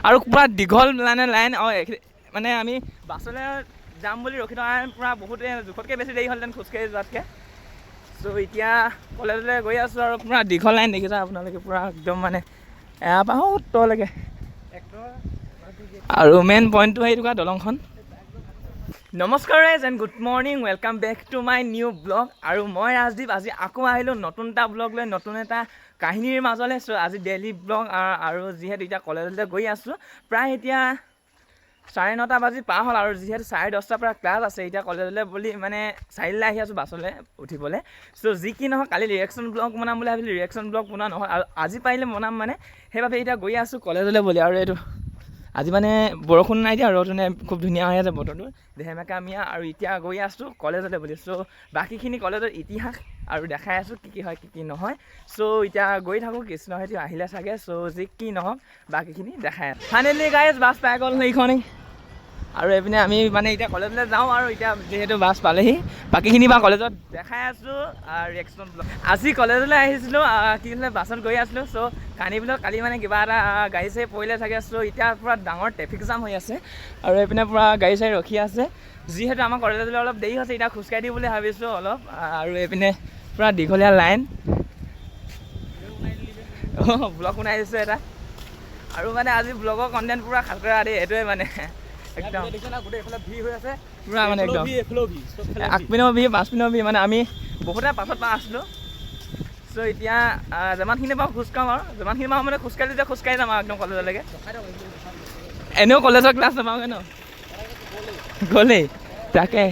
আৰু পুৰা দীঘল লাইন মানে আমি বাছলৈ যাম বুলি ৰখি থকা পুৰা বহুতে জোখতকৈ বেছি দেৰি হ'লহেঁতেন খোজকাঢ়ি যোৱাতকৈ। চ' এতিয়া কলেজলৈ গৈ আছোঁ আৰু পুৰা দীঘল লাইন দেখিছে আপোনালোকে, পুৰা একদম মানে এয়া পাওঁ তলৈকে। আৰু মেইন পইণ্টটো সেইটো কাৰণে দলংখন। নমস্কাৰ guys and good morning, welcome back to my new blog. আৰু মই ৰাজদীপ আজি আকৌ আহিলোঁ নতুন এটা ব্লগ লৈ, নতুন এটা কাহিনীৰ মাজলৈ। চ' আজি ডেইলি ব্লগ আৰু যিহেতু এতিয়া কলেজলৈ গৈ আছোঁ, প্ৰায় এতিয়া 9:30 বাজি পাৰ হ'ল আৰু যিহেতু 10:30 পৰা ক্লাছ আছে, এতিয়া কলেজলৈ বুলি মানে 4লৈ আহি আছোঁ বাছলৈ উঠিবলৈ। চ' যি কি নহওক কালি ৰিয়েকশ্যন ব্লগ বনাম বুলি ভাবিলোঁ, ৰিয়েকশ্যন ব্লগ বনোৱা নহয় আৰু আজি পাৰিলে বনাম মানে, সেইবাবে এতিয়া গৈ আছোঁ কলেজলৈ বুলি। আৰু এইটো আজি মানে বৰষুণ নাই দিয়া, ৰ'দনে খুব ধুনীয়া হৈ আছে বতৰটো, ধেমেকামিয়া। আৰু এতিয়া গৈ আছোঁ কলেজলৈ বুলি। চ' বাকীখিনি কলেজৰ ইতিহাস আৰু দেখাই আছোঁ কি হয় কি নহয়। চ' এতিয়া গৈ থাকোঁ, কৃষ্ণহেঁতি আহিলে চাগে। চ' যি কি নহওক বাকীখিনি দেখাই আছোঁ। ফাইনেলি গাইজ বাছ পাই গ'ল সেইখনেই। আৰু এইপিনে আমি মানে এতিয়া কলেজলৈ যাওঁ আৰু এতিয়া যিহেতু বাছ পালেহি, বাকীখিনি বা কলেজত দেখাই আছোঁ ৰিয়েকশ্যন ব্লগ। আজি কলেজলৈ আহিছিলোঁ, কি হৈছিলে বাছত গৈ আছিলোঁ। চ' কালি মানে কিবা এটা গাড়ী চাড়ী পৰিলে চাগে। চ' এতিয়া পূৰা ডাঙৰ ট্ৰেফিক জাম হৈ আছে আৰু এইপিনে পূৰা গাড়ী চাড়ী ৰখি আছে। যিহেতু আমাৰ কলেজলৈ অলপ দেৰি হৈছে, এতিয়া খোজকাঢ়ি দিওঁ বুলি ভাবিছোঁ অলপ। আৰু এইপিনে পূৰা দীঘলীয়া লাইন। ব্লগ বনাই দিছোঁ এটা। আৰু মানে আজি ব্লগৰ কণ্টেণ্ট পূৰা খালকৰা দেই, এইটোৱে মানে একদম ভিৰ হৈ আছে পূৰা মানে একদম আগপিনেও ভিৰ পাছপিনেও ভিৰ। মানে আমি বহুতে পাছত আছিলোঁ। চ' এতিয়া যিমানখিনি পাওঁ খোজ কাঢ়োঁ আৰু যিমানখিনি পাওঁ মানে খোজকাঢ়ি যাম আৰু একদম কলেজলৈকে। এনেও কলেজৰ ক্লাছ নাপাওঁগৈ ন, গ'লেই তাকে।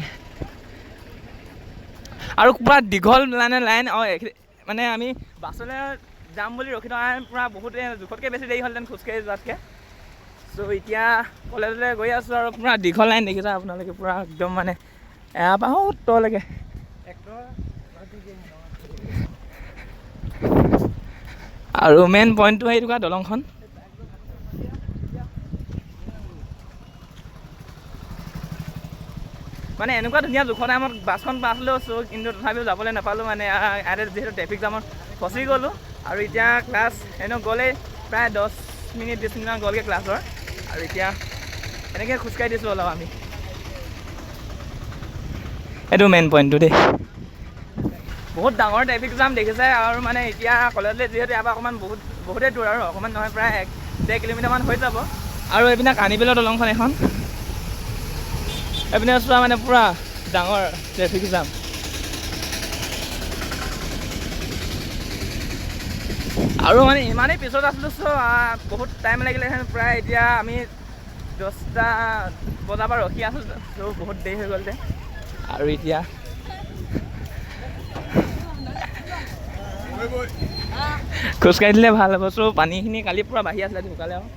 আৰু পুৰা দীঘল লাইন মানে আমি বাছলৈ যাম বুলি ৰখি থকা পুৰা বহুতে জোখতকৈ বেছি দেৰি হ'লহেঁতেন খোজকাঢ়ি যোৱাতকৈ। চ' এতিয়া কলেজলৈ গৈ আছোঁ আৰু পুৰা দীঘল লাইন দেখিছে আপোনালোকে, পুৰা একদম মানে এয়া পাওঁ তলৈকে। আৰু মেইন পইণ্টটো সেইটো কাৰণে দলংখন। মানে এনেকুৱা ধুনীয়া জোখৰ টাইমত বাছখন পাছিলোঁ। চ' কিন্তু তথাপিও যাবলৈ নাপালোঁ, মানে ইয়াতে যিহেতু ট্ৰেফিক জামত ফচি গ'লোঁ। আৰু এতিয়া ক্লাছ এনেও গ'লেই প্ৰায় 10 মিনিট 20 মিনিটমান গ'লগৈ ক্লাছৰ। আৰু এতিয়া এনেকৈ খোজকাঢ়ি দিছোঁ অলপ আমি। এইটো মেইন পইণ্টটো দেই, বহুত ডাঙৰ ট্ৰেফিক জাম দেখিছে। আৰু মানে এতিয়া কলেজলৈ যিহেতু ইয়াৰ পৰা অকণমান বহুতেই দূৰ, আৰু অকণমান নহয় প্ৰায় 1-1.5 কিলোমিটাৰমান হৈ যাব। আৰু এইপিনে কানিবিলৰ দলংখন এখন, এইপিনে চোৱা মানে পূৰা ডাঙৰ ট্ৰেফিক জাম। আৰু মানে ইমানেই পিছত আছিলোঁ। চ' বহুত টাইম লাগিলেহেঁতেন, প্ৰায় এতিয়া আমি 10টা বজাৰ পৰা ৰখি আছোঁ। চ' বহুত দেৰি হৈ গ'ল যে। আৰু এতিয়া খোজকাঢ়ি দিলে ভাল হ'ব। চ' পানীখিনি কালি পূৰা বাঢ়ি আছিলে, ঢুকালে আৰু।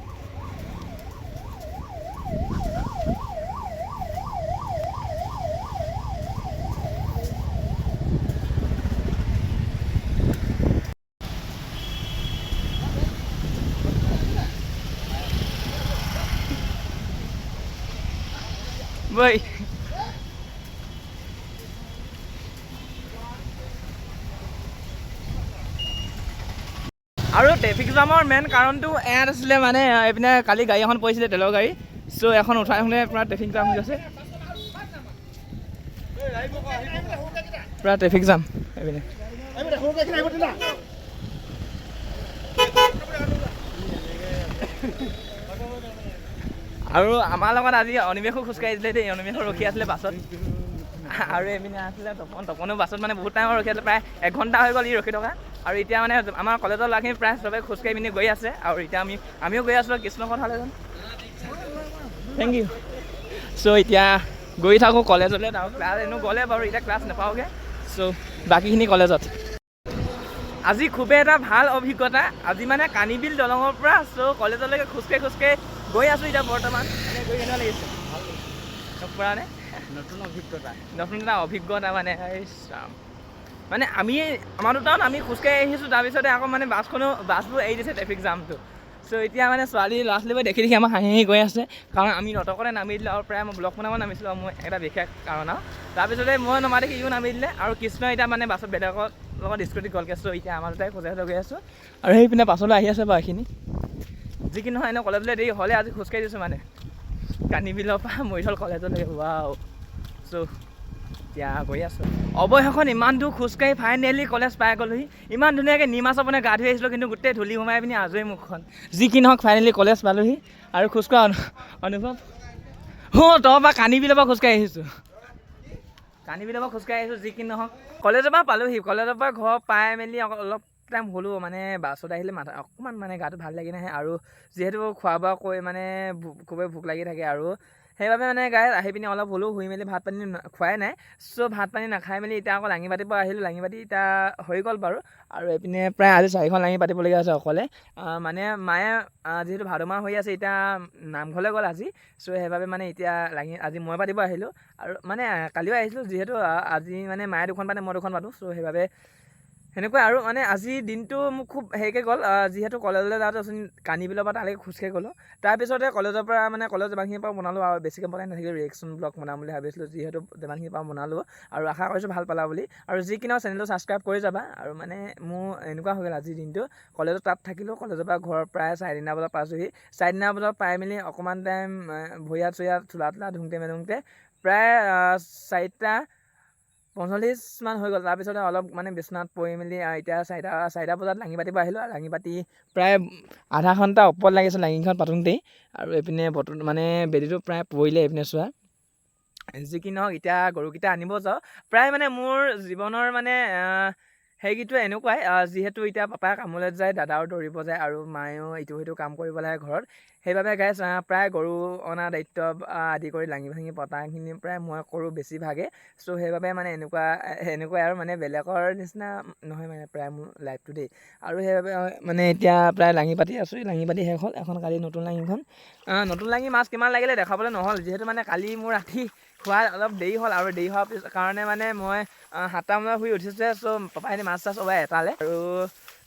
বৈ আৰু ট্ৰেফিক জামৰ মেইন কাৰণটো ইয়াত আছিলে, মানে এইপিনে কালি গাড়ী এখন পৰিছিলে, তেলৰ গাড়ী। চ' এখন উঠাই শুনে পূৰা ট্ৰেফিক জাম হৈ গৈছে, পূৰা ট্ৰেফিক জাম এইপিনে। আৰু আমাৰ লগত আজি অনিমেষো খোজকাঢ়ি দিলে দেই, অনিমেষো ৰখি আছিলে বাছত। আৰু এইপিনে আছিলে তপনো বাছত মানে বহুত টাইমত ৰখি আছিলে, প্ৰায় 1 ঘণ্টা হৈ গ'ল ই ৰখি থকা। আৰু এতিয়া মানে আমাৰ কলেজৰ ল'ৰাখিনি প্ৰায় চবে খোজকাঢ়ি পিনি গৈ আছে। আৰু এতিয়া আমিও গৈ আছোঁ কৃষ্ণ কথালৈ যাম। Thank U. চ' এতিয়া গৈ থাকোঁ কলেজলৈ। আৰু ক্লাছ এনেও গ'লে বাৰু, এতিয়া ক্লাছ নাপাওঁগৈ। চ' বাকীখিনি কলেজত। আজি খুবেই এটা ভাল অভিজ্ঞতা। আজি মানে কানিবিল দলঙৰ পৰা চ' কলেজলৈকে খোজকাঢ়ি গৈ আছোঁ এতিয়া বৰ্তমান। এনেই গৈ কেনেকুৱা লাগিছে? পূৰা নে নতুন এটা অভিজ্ঞতা মানে মানে আমাৰ দুটাও আমি খোজকাঢ়ি আহিছোঁ, তাৰপিছতে আকৌ মানে বাছবোৰ এৰি দিছে ট্ৰেফিক জামটো। চ' এতিয়া মানে ল'ৰা ছোৱালীবোৰ দেখি আমাৰ হাঁহি গৈ আছে, কাৰণ আমি নটকতে নামি দিলোঁ। আৰু প্ৰায় মই ব্লগ বনাব নামিছিলোঁ, আৰু মোৰ এটা বিশেষ কাৰণ আৰু তাৰপিছতে মই নমা দেখি ইও নামি দিলে। আৰু কৃষ্ণ এতিয়া মানে বাছত বেলেগৰ লগত স্কুটি গ'লগৈ। চ' এতিয়া আমাৰ দুটাই খোজকাঢ়ি গৈ আছোঁ। আৰু সেইপিনে পাছলৈ আহি আছে বাৰু এইখিনি। যি কি নহয় এনেও কলেজলৈ দেৰি হ'লে আজি খোজকাঢ়ি দিছোঁ মানে কানিবিলৰ পৰা মৰিধল কলেজলৈকে ৱাও চ' এতিয়া গৈ আছোঁ অৱশেষত ইমান দূৰ খোজকাঢ়ি ফাইনেলি কলেজ পাই গ'লোহি ইমান ধুনীয়াকৈ নিমাছ আপুনি গা ধুই আহিছিলোঁ কিন্তু গোটেই ধূলি সোমাই পিনি আজৰি মুখখন যি কি নহওক ফাইনেলি কলেজ পালোহি আৰু খোজকঢ়া অনুভৱ তই পৰা কানিবিলৰ পৰা খোজকাঢ়ি আহিছোঁ কানিবিলৰ পৰা খোজকাঢ়ি আহিছোঁ যি কি নহওক কলেজৰ পৰা পালোহি কলেজৰ পৰা ঘৰ পাই মেলি অলপ টাইম হ'লোঁ মানে বাছত আহিলে মাথা অকণমান মানে গাটো ভাল লাগি নাহে আৰু যিহেতু খোৱা বোৱা কৰি মানে খুবেই ভোক লাগি থাকে আৰু সেইবাবে মানে গাইজ আহি পিনি অলপ হ'লেও শুই মেলি ভাত পানী খোৱাই নাই চ' ভাত পানী নাখাই মেলি এতিয়া আকৌ লাঙি পাতিৰ পৰা আহিলোঁ লাঙি পাতি এতিয়া হৈ গ'ল বাৰু আৰু এইপিনে প্ৰায় আজি 4খন লাঙি পাতিবলগীয়া আছে অকলে মানে মায়ে যিহেতু ভাদ মাহ হৈ আছে এতিয়া নামঘৰলৈ গ'ল আজি চ' সেইবাবে মানে এতিয়া আজি মই পাতিব আহিলোঁ আৰু মানে কালিও আহিছিলোঁ যিহেতু আজি মানে মায়ে 2খন পাতে মই 2খন পাতোঁ চ' সেইবাবে সেনেকুৱা আৰু মানে আজি দিনটো মোক খুব হেৰিকৈ গ'ল যিহেতু কলেজলৈ যাওঁতে কানিবিলৰ পৰা তালৈকে খোজকাঢ়ি গ'লোঁ তাৰপিছতে কলেজৰ পৰা মানে কলেজ যিমানখিনিৰ পৰা বনালোঁ আৰু বেছিকৈ বনাই নাথাকিলোঁ ৰিয়েকশ্যন ব্লগ বনাম বুলি ভাবিছিলোঁ যিহেতু যিমানখিনিৰ পৰা বনালোঁ আৰু আশা কৰিছোঁ ভাল পালা বুলি আৰু যি কি নহওক চেনেলটো ছাবস্ক্ৰাইব কৰি যাবা আৰু মানে মোৰ এনেকুৱা হৈ গ'ল আজিৰ দিনটো কলেজত তাত থাকিলোঁ কলেজৰ পৰা ঘৰ প্ৰায় 4:30 বজাত পাইছোঁহি 4:30 বজাত পাই মেলি অকণমান টাইম ভৰি হাত চৰি হাত চোলা ধুওঁতে মেলোঁতে প্ৰায় 4:45 হৈ গ'ল তাৰপিছতে অলপ মানে বিচনাত পৰি মেলি এতিয়া 4টা বজাত লাঙি পাতিব আহিলোঁ আৰু লাঙি পাতি প্ৰায় আধা ঘণ্টা ওপৰত লাগিছে লাঙিখন পাতোঁতেই আৰু এইপিনে বতৰ মানে বেলিটো প্ৰায় পৰিলে এইপিনে চোৱা যি কি নহওক এতিয়া গৰুকেইটা আনিব যাওঁ প্ৰায় মানে মোৰ জীৱনৰ মানে সেইকেইটো এনেকুৱাই যিহেতু এতিয়া পাপাই কামলৈ যায় দাদাও দৌৰিব যায় আৰু মায়েও ইটো সিটো কাম কৰিব লাগে ঘৰত সেইবাবে গাইজ প্ৰায় গৰু অনা দায়িত্ব আদি কৰি লাঙি ভাঙি পতাখিনি প্ৰায় মই কৰোঁ বেছিভাগে চ' সেইবাবে মানে এনেকুৱাই আৰু মানে বেলেগৰ নিচিনা নহয় মানে প্ৰায় মোৰ লাইফটো দেই আৰু সেইবাবে মানে এতিয়া প্ৰায় লাঙি পাতি আছোঁ লাঙি পাতি শেষ হ'ল এখন কালি নতুন লাঙিখন নতুন লাঙি মাছ কিমান লাগিলে দেখাবলৈ নহ'ল যিহেতু মানে কালি মোৰ ৰাতি খোৱা অলপ দেৰি হ'ল আৰু দেৰি হোৱাৰ কাৰণে মানে মই 7টা বজাত শুই উঠিছোঁহে চ' পাপাই মাছ চাছ ওলাই এটালে আৰু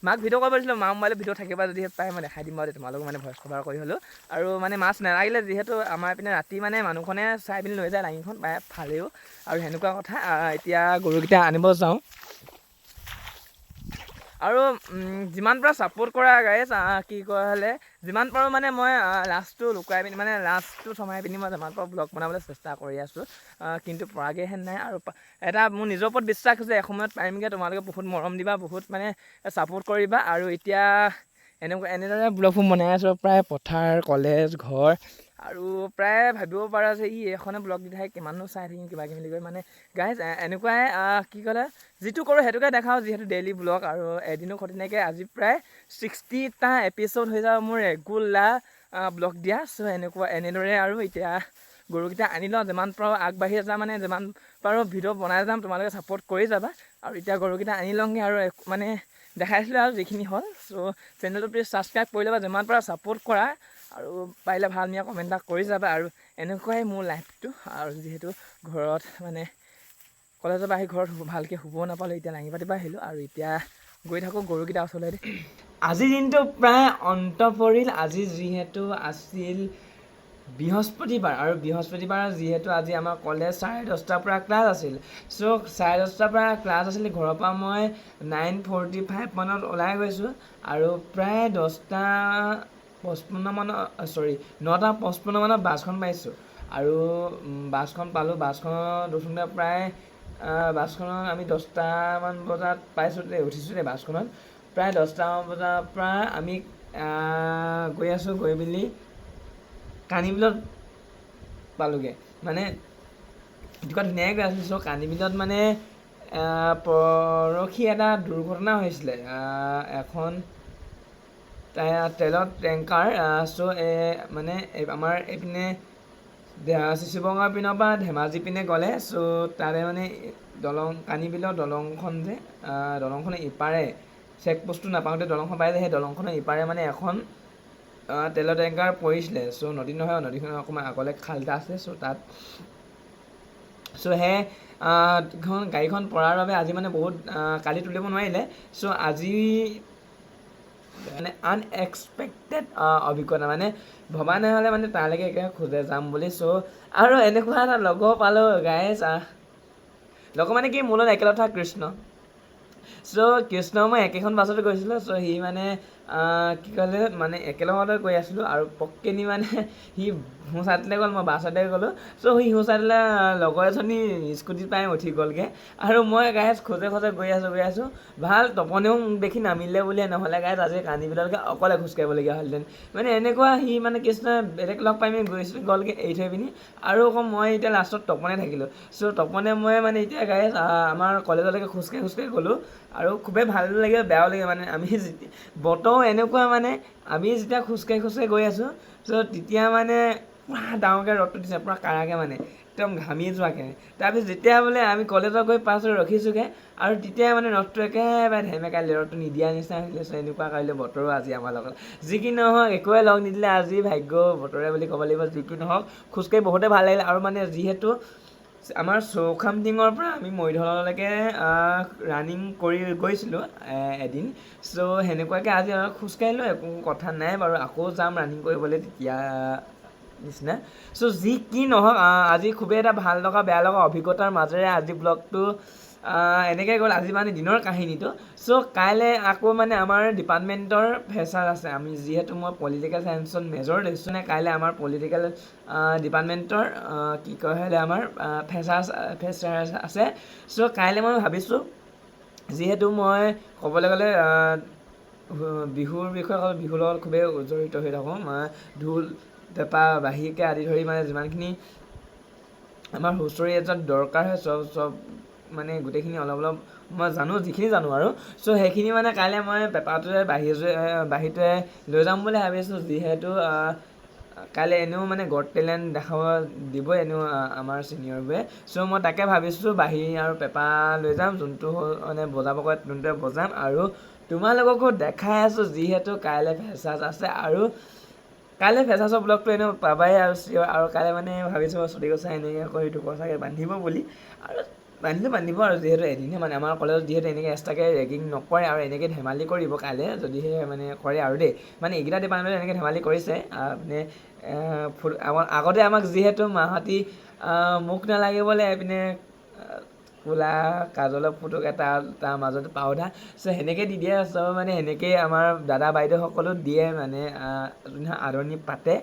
মাক ভিডিঅ' কৰিব দিছিলোঁ মা মোবাইলত ভিডিঅ' থাকিবা যদি প্ৰায় মই দেখাই দিম বাৰু তোমালোকক মানে ভইচ কভাৰ কৰি হ'লেও আৰু মানে মাছ নালাগিলে যিহেতু আমাৰ পিনে ৰাতি মানে মানুহখনে চাই পিনি লৈ যায় লাঙিখন প্ৰায় ফালেও আৰু সেনেকুৱা কথা এতিয়া গৰুকেইটা আনিব যাওঁ আৰু যিমান পাৰোঁ ছাপোৰ্ট কৰা গাইজ কি কয় হ'লে যিমান পাৰোঁ মানে মই লাষ্টটো লুকুৱাই পিনি মানে লাষ্টটো থমাই পিনি মই যিমান পাৰোঁ ব্লগ বনাবলৈ চেষ্টা কৰি আছোঁ কিন্তু পৰাগৈহে নাই আৰু এটা মোৰ নিজৰ ওপৰত বিশ্বাস যে এসময়ত পাৰিমগৈ তোমালোকে বহুত মৰম দিবা বহুত মানে ছাপোৰ্ট কৰিবা আৰু এতিয়া এনেদৰে ব্লগবোৰ বনাই আছোঁ প্ৰায় পথাৰ কলেজ ঘৰ আৰু প্ৰায় ভাবিব পাৰা যে এইখনে ব্লগ দি থাকে কিমাননো চাই থাকিম কিবা কিবি কৰি মানে গাইজ এনেকুৱাই কি ক'লে যিটো কৰোঁ সেইটোকে দেখাওঁ যিহেতু ডেইলি ব্লগ আৰু এদিনো ক্ষতি নাইকিয়া আজি প্ৰায় 60টা এপিছ'ড হৈ যাব মোৰ ৰেগুলাৰ ব্লগ দিয়া চ' এনেদৰে আৰু এতিয়া গৰুকেইটা আনি লওঁ যিমান পাৰোঁ আগবাঢ়ি যাম মানে যিমান পাৰোঁ ভিডিঅ' বনাই যাম তোমালোকে ছাপোৰ্ট কৰি যাবা আৰু এতিয়া গৰুকেইটা আনি লওঁগৈ আৰু মানে দেখাইছিলোঁ আৰু যিখিনি হ'ল চ' চেনেলটো প্লিজ ছাবস্ক্ৰাইব কৰি ল'বা যিমান পাৰা ছাপোৰ্ট কৰা আৰু পাৰিলে ভাল ধুনীয়া কমেণ্ট এটা কৰি যাবা আৰু এনেকুৱাই মোৰ লাইফটো আৰু যিহেতু ঘৰত মানে কলেজৰ পৰা আহি ঘৰত ভালকৈ শুবও নাপালোঁ এতিয়া লাঙি পাতিব আহিলোঁ আৰু এতিয়া গৈ থাকোঁ গৰুকেইটা ওচৰলৈ আজিৰ দিনটো প্ৰায় অন্ত পৰিল আজি যিহেতু আছিল বৃহস্পতিবাৰ আৰু বৃহস্পতিবাৰ যিহেতু আজি আমাৰ কলেজ 10:30 পৰা ক্লাছ আছিল চ' 10:30 পৰা ক্লাছ আছিল ঘৰৰ পৰা মই 9:45 মানত ওলাই গৈছোঁ আৰু প্ৰায় 9:55 মানত বাছখন পাইছোঁ আৰু বাছখন পালোঁ বাছখনত উঠোঁতে প্ৰায় বাছখনত আমি 10টামান বজাত পাইছোঁ উঠিছোঁ বাছখনত প্ৰায় 10টামান বজাৰ পৰা আমি গৈ আছোঁ গৈ মেলি কানিবিলত পালোঁগৈ মানে এনেকুৱা ধুনীয়াকৈ গৈ আছিলোঁ চ' কানিবিলত মানে পৰহি এটা দুৰ্ঘটনা হৈছিলে এখন তেলৰ টেংকাৰ চ' মানে আমাৰ এইপিনে শিৱসাগৰ পিনৰ পৰা ধেমাজি পিনে গ'লে চ' তাৰে মানে কানিবিলৰ দলংখন যে দলংখনৰ ইপাৰে চেকপোষ্টটো নাপাওঁতে দলংখন পাই যে সেই দলংখনৰ ইপাৰে মানে এখন তেলৰ টেংকাৰ পৰিছিলে চ' নদী নহয় নদীখনৰ অকণমান আগলৈ খাল এটা আছে চ' তাত চ' সেই গাড়ীখন পৰাৰ বাবে আজি মানে বহুত কালি তুলিব নোৱাৰিলে চ' আজি মানে আনএক্সপেক্টেড অভিজ্ঞতা মানে ভবা নহ'লে মানে তালৈকে একেবাৰে খোজে যাম বুলি চ' আৰু এনেকুৱা এটা লগৰ পালোঁ গাইজ লগৰ মানে কি মোৰ লগত একেলগে থকা কৃষ্ণ চ' কৃষ্ণ মই একেখন বাছতে গৈছিলোঁ চ' সি মানে কি ক'লে মানে একেলগতে গৈ আছিলোঁ আৰু পক্কেনি মানে সি সোঁ চাইডলৈ গ'ল, মই বাওঁ চাইডে গ'লোঁ। চ' সি সোঁ চাইডলৈ লগৰ এজনী স্কুটিত পাই উঠি গ'লগৈ আৰু মই গাইজ খোজে গৈ আছোঁ। ভাল তপনেও মোক দেখি নামিলে বুলিয়ে, নহ'লে গাইজ আজি কান্দিবিলাকে অকলে খোজকাঢ়িবলগীয়া হ'লহেঁতেন। মানে এনেকুৱা সি মানে কৃষ্ণ বেলেগ লগ পাই মেলি গ'লগৈ এৰি থৈ পিনি, আৰু আকৌ মই এতিয়া লাষ্টত তপনে থাকিলোঁ। চ' তপনে মই মানে এতিয়া গাইজ আমাৰ কলেজলৈকে খোজকাঢ়ি গ'লোঁ আৰু খুবেই ভাল লাগে বেয়াও লাগে। মানে আমি বতৰ এনেকুৱা মানে আমি যেতিয়া খোজকাঢ়ি গৈ আছোঁ, চ' তেতিয়া মানে পুৰা ডাঙৰকৈ ৰ'দটো দিছে, পুৰা কাৰাকৈ মানে একদম ঘামি যোৱাকৈ। তাৰপিছত যেতিয়া বোলে আমি কলেজত গৈ পাছ হৈ ৰখিছোঁগৈ আৰু তেতিয়া মানে ৰ'দটো একেবাৰে ধেমেকাইলে, ৰ'দটো নিদিয়া নিচিনা হৈছিলে। এনেকুৱা কৰিলে বতৰো আজি আমাৰ লগত। যি কি নহওক একোৱে লগ নিদিলে আজি ভাগ্য বতৰে বুলি ক'ব লাগিব। যি কি নহওক খোজকাঢ়ি বহুতে ভাল লাগিলে আৰু মানে যিহেতু আমাৰ চৌখামটিঙৰ পৰা আমি মৰিধললৈকে ৰানিং কৰি গৈছিলোঁ এদিন। চ' সেনেকুৱাকৈ আজি খোজকাঢ়িলোঁ, একো কথা নাই বাৰু, আকৌ যাম ৰানিং কৰিবলৈ তেতিয়া নিচিনা। চ' যি কি নহওক আজি খুবেই এটা ভাল লগা বেয়া লগা অভিজ্ঞতাৰ মাজেৰে আজি ব্লগটো এনেকৈ গ'ল আজি মানে দিনৰ কাহিনীটো। চ' কাইলৈ আকৌ মানে আমাৰ ডিপাৰ্টমেণ্টৰ ফেচাৰ আছে। আমি যিহেতু মই পলিটিকেল চায়েন্সত মেজৰ লৈছোঁ, নে কাইলৈ আমাৰ পলিটিকেল ডিপাৰ্টমেণ্টৰ কি কয় হ'লে আমাৰ ফেচাৰ আছে। চ' কাইলৈ মই ভাবিছোঁ যিহেতু মই ক'বলৈ গ'লে বিহুৰ বিষয়ে ক'লে বিহুৰ লগত খুবেই জড়িত হৈ থাকোঁ। ঢোল পেঁপা বাঁহীকে আদি ধৰি মানে যিমানখিনি আমাৰ হুঁচৰি এটাত দৰকাৰ হয় চব মানে গোটেইখিনি অলপ মই জানো, যিখিনি জানো আৰু। চ' সেইখিনি মানে কাইলৈ মই পেঁপাটোৱে বাঁহীটোৱে লৈ যাম বুলি ভাবিছোঁ। যিহেতু কাইলৈ এনেও মানে গড টেলেণ্ট দেখাব দিবই এনেও আমাৰ ছিনিয়ৰবোৰে। চ' মই তাকে ভাবিছোঁ বাঁহী আৰু পেঁপা লৈ যাম, যোনটো মানে বজাব কয় যোনটোৱে বজাম, আৰু তোমালোককো দেখাই আছোঁ যিহেতু কাইলৈ ফেচাৰ্ছ আছে। আৰু কাইলৈ ফেচাৰ্ছৰ ব্লগটো এনেও পাবাই আৰু চিয়ৰ। আৰু কাইলৈ মানে ভাবিছোঁ মই চুটি কচা এনেকৈ কৰি ঢোকৰ চাগে বান্ধিব বুলি, আৰু বান্ধিব আৰু যিহেতু এদিনহে মানে আমাৰ কলেজত যিহেতু এনেকৈ এক্সট্ৰাকৈ ৰেগিং নকৰে আৰু এনেকৈ ধেমালি কৰিব কাইলৈ, যদিহে মানে কৰে আৰু দেই। মানে এইকেইটা ডিপাৰ্টমেণ্টত এনেকৈ ধেমালি কৰিছে মানে আগতে আমাক যিহেতু মাহঁতি মুখ নালাগিবলৈ এইপিনে ক'লা কাজলৰ ফুটুক তাৰ মাজতে পাউডাৰ, চ' সেনেকৈ দি দিয়ে। চ' মানে সেনেকৈয়ে আমাৰ দাদা বাইদেউসকলো দিয়ে মানে যোনদিনা আদৰণি পাতে।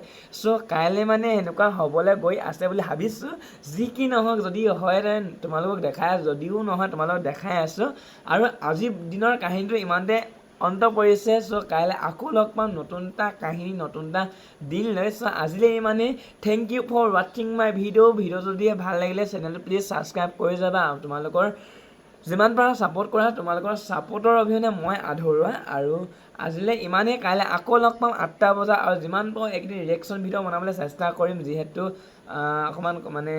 চ' কাইলৈ মানে এনেকুৱা হ'বলৈ গৈ আছে বুলি ভাবিছোঁ। যি কি নহওক যদি হয় তোমালোকক দেখাই আছোঁ, যদিও নহয় তোমালোকক দেখাই আছোঁ। আৰু আজিৰ দিনৰ কাহিনীটো ইমানতে অন্ত পৰিছে। চ' কাইলৈ আকৌ লগ পাম নতুন এটা কাহিনী নতুন এটা দিন লৈ। চ' আজিলৈ ইমানেই। থেংক ইউ ফৰ ৱাচিং মাই ভিডিঅ' যদি ভাল লাগিলে চেনেলটো প্লিজ ছাবস্ক্ৰাইব কৰি যাবা। তোমালোকৰ যিমান পাৰা ছাপোৰ্ট কৰা, তোমালোকৰ ছাপোৰ্টৰ অবিহনে মই আধৰুৱা। আৰু আজিলৈ ইমানেই, কাইলৈ আকৌ লগ পাম 8টা বজাত, আৰু যিমান পাৰোঁ এইকেইদিন ৰিয়েকশ্যন ভিডিঅ' বনাবলৈ চেষ্টা কৰিম, যিহেতু অকণমান মানে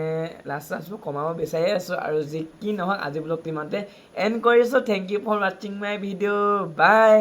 লাজ কমাব বিচাৰি আছোঁ। আৰু যি কি নহওক আজি ব্লগটো ইমানতে এণ্ড কৰিছোঁ। থেংক ইউ ফৰ ৱাচিং মাই ভিডিঅ', বাই।